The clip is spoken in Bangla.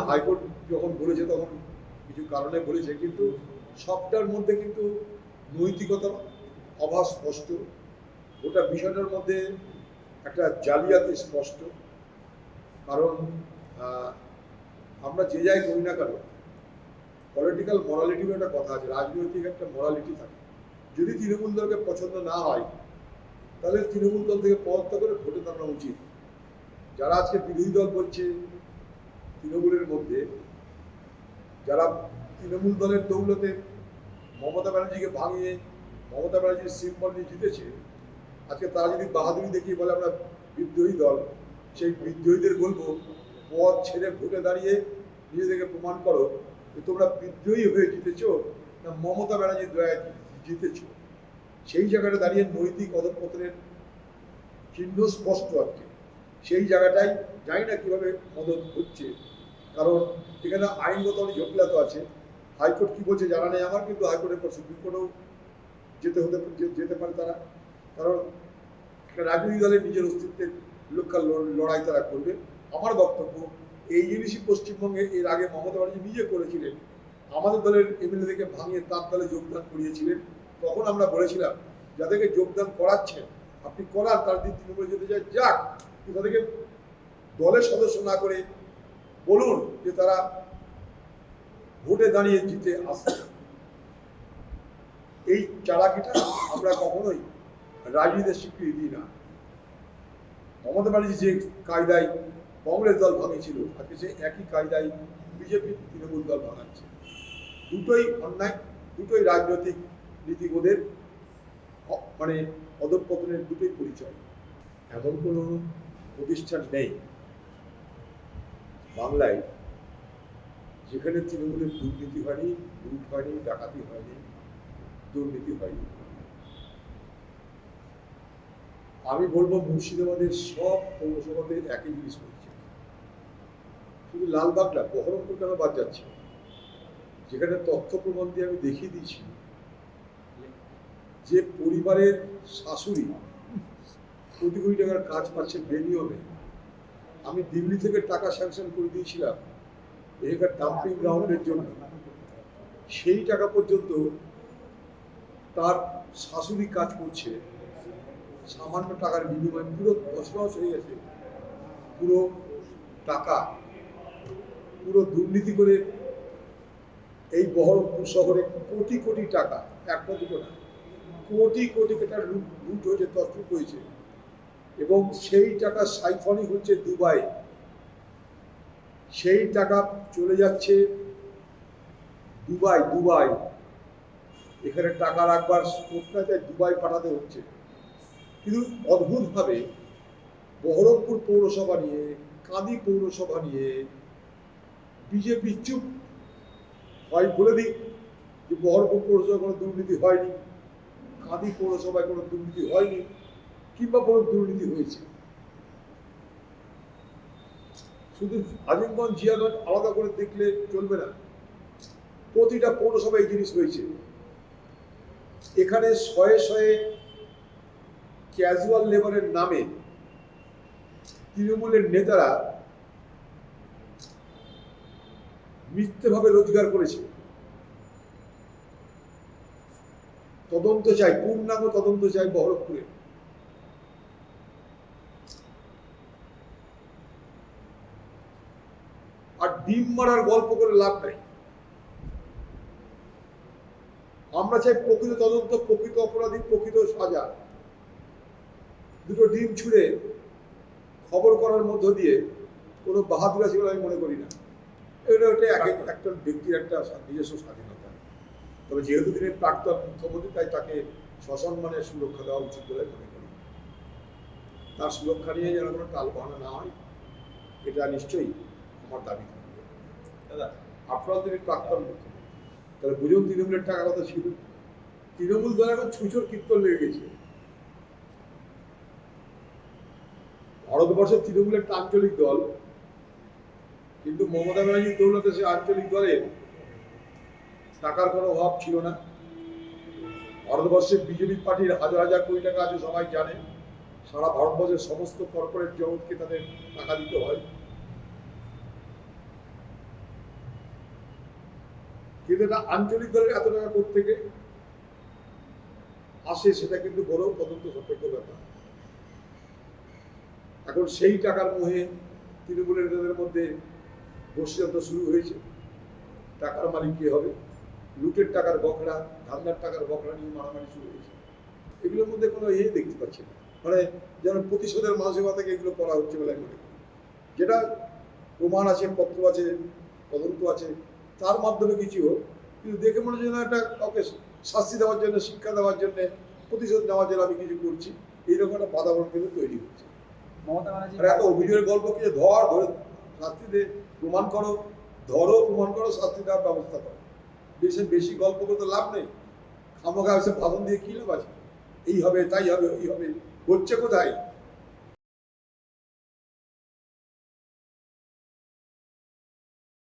হাইকোর্ট যখন বলেছে তখন কিছু কারণে বলেছে, কিন্তু সবটার মধ্যে কিন্তু নৈতিকতার অভাব স্পষ্ট। গোটা বিষয়টার মধ্যে একটা জালিয়াতি স্পষ্ট। কারণ আমরা যে যাই করি না কেন, পলিটিক্যাল মরালিটির একটা কথা আছে, রাজনৈতিক একটা মরালিটি থাকে। যদি তৃণমূল দলকে পছন্দ না হয় তাহলে তৃণমূল দল থেকে পদত্যাগ করে ভোটে দাঁড়ানো উচিত। যারা আজকে বিরোধী দল করছে তৃণমূলের মধ্যে, যারা তৃণমূল দলের দৌলতে মমতা ব্যানার্জিকে ভাঙিয়ে মমতা ব্যানার্জির সিম্বল নিয়ে জিতেছে, আজকে তারা যদি বাহাদুরি দেখিয়ে বলে আমরা বিদ্রোহী দল, সেই বিদ্রোহীদের বলবো পদ ছেড়ে ভোটে দাঁড়িয়ে নিজেদেরকে প্রমাণ করো যে তোমরা বিদ্রোহী হয়ে জিতেছো না মমতা ব্যানার্জির দয়ায় জিতেছো। সেই জায়গাটা দাঁড়িয়ে নৈতিক অধঃপতনের চিহ্ন স্পষ্ট আজকে। সেই জায়গাটাই জানি না কীভাবে মদত হচ্ছে, কারণ এখানে আইনগত অনেক জটিলতা আছে। হাইকোর্ট কী বলছে জানা নেই আমার, কিন্তু হাইকোর্টের পর সুপ্রিম কোর্টেও যেতে পারে তারা, কারণ রাজনৈতিক দলের নিজের অস্তিত্বের রক্ষার লড়াই তারা করবে। আমার বক্তব্য, এই জিনিসই পশ্চিমবঙ্গে এর আগে মমতা ব্যানার্জি নিজে করেছিলেন, আমাদের দলের এমএলএদেরকে ভাঙিয়ে তার দলে যোগদান করিয়েছিলেন। তখন আমরা বলেছিলাম যাদেরকে যোগদান করাচ্ছেন আপনি করান, তার দিন তৃণমূলে যেতে চায় যাক, কিন্তু তাদেরকে দলের সদস্য না করে বলুন যে তারা ভোটে দাঁড়িয়ে জিতে আসছে। এই চালাকিটা আমরা কখনোই রাজনীতির স্বীকৃতি দিই না। মমতা ব্যানার্জি যে কায়দায় কংগ্রেস দল ভাঙিয়েছিল, আজকে সে একই কায়দায় বিজেপি তৃণমূল দল ভাঙাচ্ছে। দুটোই অন্যায়, দুটোই রাজনৈতিক নীতিবোধের মানে অধঃপতনের দুটোই পরিচয়। এমন কোনো প্রতিষ্ঠান নেই বাংলায় যেখানে তৃণমূলের দুর্নীতি হয়নি, লুট হয়নি, ডাকাতি হয়নি, দুর্নীতি হয়নি। আমি বলবো মুর্শিদাবাদের সব পৌরসভাতে একই জিনিস করছে। শুধু লালবাগটা, বহরমপুর কেন বাদ যাচ্ছে, যেখানে তথ্য প্রমাণ দিয়ে আমি দেখিয়ে দিয়েছি যে পরিবারের শাশুড়ি কোটি কোটি টাকার কাজ পাচ্ছে বেনিয়মে। আমি দিল্লি থেকে টাকা স্যাংশন করে দিয়েছিলাম এখানকার ডাম্পিং গ্রাউন্ডের জন্য, সেই টাকা পর্যন্ত তার শাশুড়ি কাজ করছে সামান্য টাকার বিনিময়ে। পুরো ধসনস হয়ে গেছে পুরো টাকা, পুরো দুর্নীতি করে এই বহরমপুর শহরে কোটি কোটি টাকা, একটা দুটো না, কোটি কোটি টাকা লুট হয়েছে, তছরূপ হয়েছে। এবং সেই টাকা সাইফনই হচ্ছে দুবাই, সেই টাকা চলে যাচ্ছে দুবাই। এখানে টাকা রাখবার স্কোপ না, তাই দুবাই পাঠাতে হচ্ছে। কিন্তু অদ্ভুতভাবে বহরমপুর পৌরসভা নিয়ে, কাঁদি পৌরসভা নিয়ে বিজেপি চুপ। হয় বলে দিক যে বহরমপুর পৌরসভায় কোনো দুর্নীতি হয়নি, কাঁদি পৌরসভায় কোনো দুর্নীতি হয়নি, কিংবা কোনো দুর্নীতি হয়েছে। শুধু আজিমগঞ্জ জিয়াগঞ্জ আলাদা করে দেখলে চলবে না, প্রতিটা পৌরসভায় এই জিনিস হয়েছে। এখানে শয়ে শয়ে ক্যাজুয়াল লেবারের নামে তৃণমূলের নেতারা মিথ্যেভাবে রোজগার করেছে। তদন্ত চাই, পূর্ণাঙ্গ তদন্ত চাই বহরমপুরে। আর ডিম মারার গল্প করে লাভ নাই। আমরা চাই প্রকৃত তদন্ত, প্রকৃত অপরাধী, প্রকৃত সাজা। দুটো ডিম ছুঁড়ে খবর করার মধ্য দিয়ে কোনো বাহাদুর আছে বলে আমি মনে করি না। ওটা একটা ব্যক্তির একটা নিজস্ব স্বাধীনতা। তবে যেহেতু তিনি প্রাক্তন মুখ্যমন্ত্রী, তাই তাকে সসম্মানের সুরক্ষা দেওয়া উচিত বলে মনে করি। তার সুরক্ষা নিয়ে যেন কোনো টালবাহানা না হয়, এটা নিশ্চয়ই আমার দাবি থাকবে। দাদা, আপনারা তিনি প্রাক্তন মুখ্যমন্ত্রী, তাহলে বুঝুন তৃণমূলের টাকা কথা ছিল। তৃণমূল দল এখন ছুঁচোর কীর্তন লেগে গেছে। ভারতবর্ষের তৃণমূল একটা আঞ্চলিক দল, কিন্তু মমতা ব্যানার্জির দৌলতে সে আঞ্চলিক দলের টাকার কোনো অভাব ছিল না। ভারতবর্ষের বিজেপি পার্টির হাজার হাজার কোটি টাকা আছে, সবাই জানে। সারা ভারতবর্ষের সমস্ত কর্পোরেট জগৎকে তাদের টাকা দিতে হয়। কিন্তু এটা আঞ্চলিক দলের এত টাকা কোত্থেকে আসে সেটা কিন্তু বড় তদন্ত সাপেক্ষ ব্যাপার। এখন সেই টাকার মোহে তৃণমূলের নেতাদের মধ্যে বসিরতা শুরু হয়েছে। টাকার মালিক কে হবে, লুটের টাকার বকরা, ধান্দার টাকার বকরা নিয়ে মারামারি শুরু হয়েছে। এগুলোর মধ্যে কোনো দেখতে পাচ্ছি না, মানে যেন প্রতিশোধের মানসিকতাকে এগুলো করা হচ্ছে বলে আমি মনে করি। যেটা প্রমাণ আছে, পত্র আছে, তদন্ত আছে, তার মাধ্যমে কিছু হোক, কিন্তু দেখে মনে হয় যেন একটা কাউকে শাস্তি দেওয়ার জন্য, শিক্ষা দেওয়ার জন্য, প্রতিশোধ নেওয়ার জন্য আমি কিছু করছি, এইরকম একটা বাতাবরণ কিন্তু তৈরি হচ্ছে। মমতা ব্যানার্জি আর এত অভিযোগের গল্প কি ধরে শাস্তি দে, প্রমাণ করো, ধরো, প্রমাণ করো, শাস্তি দেওয়ার ব্যবস্থা করো। বেশি গল্প করতে লাভ নেই। খামোখা এসে ভাষণ দিয়ে কি লাভ আছে? এই হবে, তাই হবে, ওই হবে, হচ্ছে কোথায়?